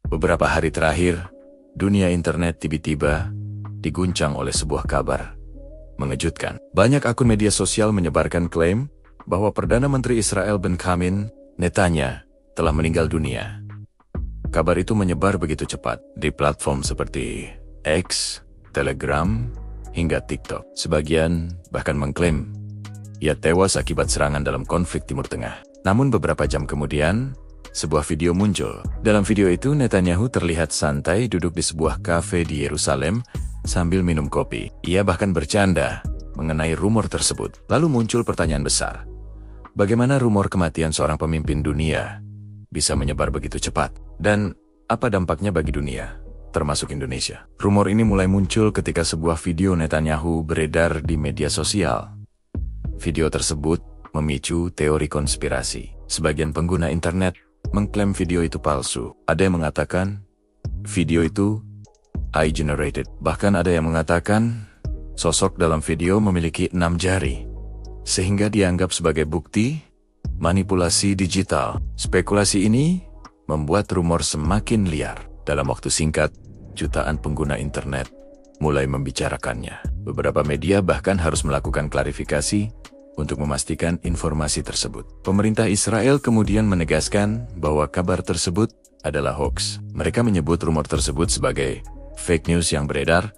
Beberapa hari terakhir, dunia internet tiba-tiba diguncang oleh sebuah kabar mengejutkan. Banyak akun media sosial menyebarkan klaim bahwa Perdana Menteri Israel Benjamin Netanyahu telah meninggal dunia. Kabar itu menyebar begitu cepat di platform seperti X, Telegram, hingga TikTok. Sebagian bahkan mengklaim ia tewas akibat serangan dalam konflik Timur Tengah. Namun beberapa jam kemudian, sebuah video muncul. Dalam video itu, Netanyahu terlihat santai duduk di sebuah kafe di Yerusalem sambil minum kopi. Ia bahkan bercanda mengenai rumor tersebut. Lalu muncul pertanyaan besar. Bagaimana rumor kematian seorang pemimpin dunia bisa menyebar begitu cepat? Dan apa dampaknya bagi dunia, termasuk Indonesia? Rumor ini mulai muncul ketika sebuah video Netanyahu beredar di media sosial. Video tersebut memicu teori konspirasi. Sebagian pengguna internet mengklaim video itu palsu. Ada yang mengatakan video itu AI-generated. Bahkan ada yang mengatakan sosok dalam video memiliki 6 jari, sehingga dianggap sebagai bukti manipulasi digital. Spekulasi ini membuat rumor semakin liar. Dalam waktu singkat, jutaan pengguna internet mulai membicarakannya. Beberapa media bahkan harus melakukan klarifikasi untuk memastikan informasi tersebut. Pemerintah Israel kemudian menegaskan bahwa kabar tersebut adalah hoax. Mereka menyebut rumor tersebut sebagai fake news yang beredar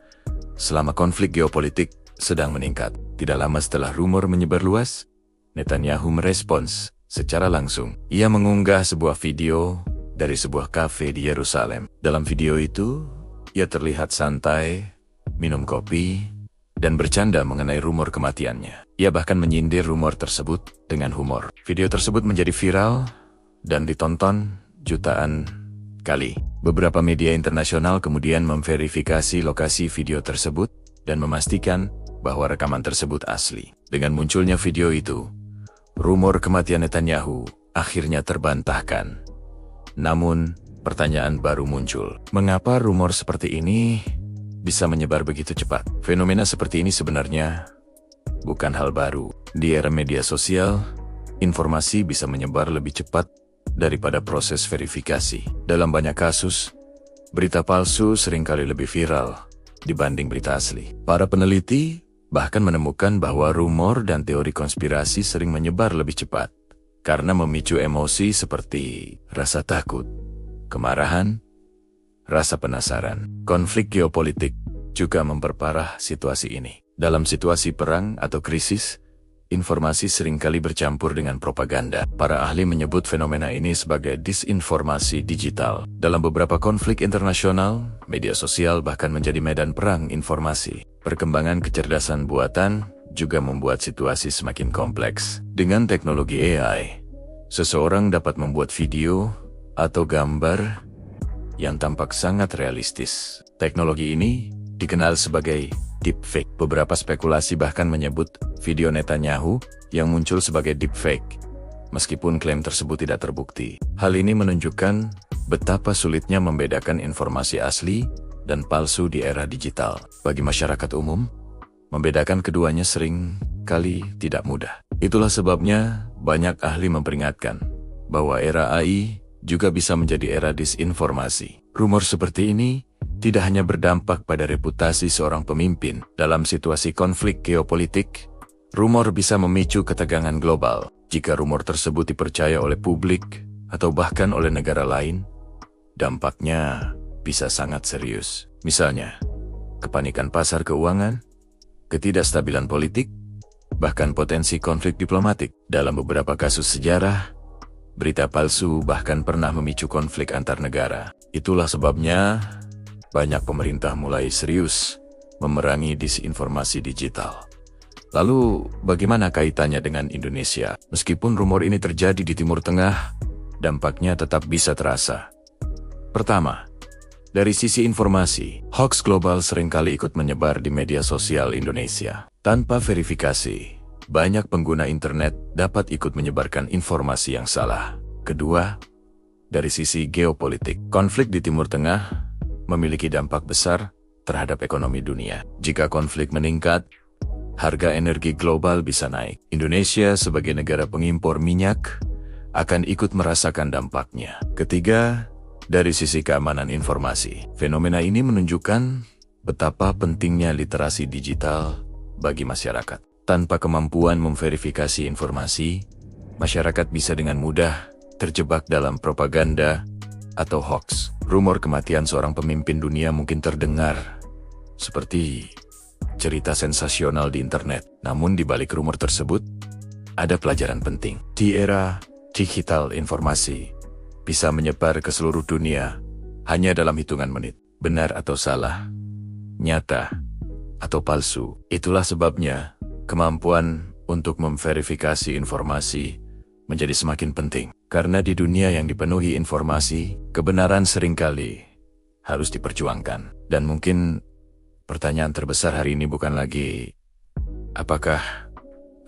selama konflik geopolitik sedang meningkat. Tidak lama setelah rumor menyebar luas, Netanyahu merespons secara langsung. Ia mengunggah sebuah video dari sebuah kafe di Yerusalem. Dalam video itu, ia terlihat santai, minum kopi, dan bercanda mengenai rumor kematiannya. Ia bahkan menyindir rumor tersebut dengan humor. Video tersebut menjadi viral dan ditonton jutaan kali. Beberapa media internasional kemudian memverifikasi lokasi video tersebut dan memastikan bahwa rekaman tersebut asli. Dengan munculnya video itu, rumor kematian Netanyahu akhirnya terbantahkan. Namun, pertanyaan baru muncul. Mengapa rumor seperti ini bisa menyebar begitu cepat? Fenomena seperti ini sebenarnya bukan hal baru. Di era media sosial, informasi bisa menyebar lebih cepat daripada proses verifikasi. Dalam banyak kasus, berita palsu seringkali lebih viral dibanding berita asli. Para peneliti bahkan menemukan bahwa rumor dan teori konspirasi sering menyebar lebih cepat karena memicu emosi seperti rasa takut, kemarahan, rasa penasaran. Konflik geopolitik juga memperparah situasi ini. Dalam situasi perang atau krisis, informasi seringkali bercampur dengan propaganda. Para ahli menyebut fenomena ini sebagai disinformasi digital. Dalam beberapa konflik internasional, media sosial bahkan menjadi medan perang informasi. Perkembangan kecerdasan buatan juga membuat situasi semakin kompleks. Dengan teknologi AI, seseorang dapat membuat video atau gambar yang tampak sangat realistis. Teknologi ini dikenal sebagai deepfake. Beberapa spekulasi bahkan menyebut video Netanyahu yang muncul sebagai deepfake, meskipun klaim tersebut tidak terbukti. Hal ini menunjukkan betapa sulitnya membedakan informasi asli dan palsu di era digital. Bagi masyarakat umum, membedakan keduanya sering kali tidak mudah. Itulah sebabnya banyak ahli memperingatkan bahwa era AI juga bisa menjadi era disinformasi. Rumor seperti ini tidak hanya berdampak pada reputasi seorang pemimpin. Dalam situasi konflik geopolitik, rumor bisa memicu ketegangan global. Jika rumor tersebut dipercaya oleh publik atau bahkan oleh negara lain, dampaknya bisa sangat serius. Misalnya, kepanikan pasar keuangan, ketidakstabilan politik, bahkan potensi konflik diplomatik. Dalam beberapa kasus sejarah, berita palsu bahkan pernah memicu konflik antar negara. Itulah sebabnya banyak pemerintah mulai serius memerangi disinformasi digital. Lalu, bagaimana kaitannya dengan Indonesia? Meskipun rumor ini terjadi di Timur Tengah, dampaknya tetap bisa terasa. Pertama, dari sisi informasi, hoax global seringkali ikut menyebar di media sosial Indonesia. Tanpa verifikasi, banyak pengguna internet dapat ikut menyebarkan informasi yang salah. Kedua, dari sisi geopolitik, konflik di Timur Tengah memiliki dampak besar terhadap ekonomi dunia. Jika konflik meningkat, harga energi global bisa naik. Indonesia sebagai negara pengimpor minyak akan ikut merasakan dampaknya. Ketiga, Dari sisi keamanan informasi, fenomena ini menunjukkan betapa pentingnya literasi digital bagi masyarakat. Tanpa kemampuan memverifikasi informasi, masyarakat bisa dengan mudah terjebak dalam propaganda atau hoax. Rumor kematian seorang pemimpin dunia mungkin terdengar seperti cerita sensasional di internet. Namun di balik rumor tersebut, ada pelajaran penting. Di era digital, informasi bisa menyebar ke seluruh dunia hanya dalam hitungan menit. Benar atau salah, nyata atau palsu. Itulah sebabnya kemampuan untuk memverifikasi informasi menjadi semakin penting. Karena di dunia yang dipenuhi informasi, kebenaran seringkali harus diperjuangkan. Dan mungkin pertanyaan terbesar hari ini bukan lagi apakah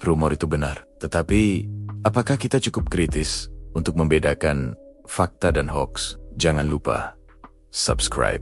rumor itu benar, tetapi apakah kita cukup kritis untuk membedakan fakta dan hoax? Jangan lupa subscribe.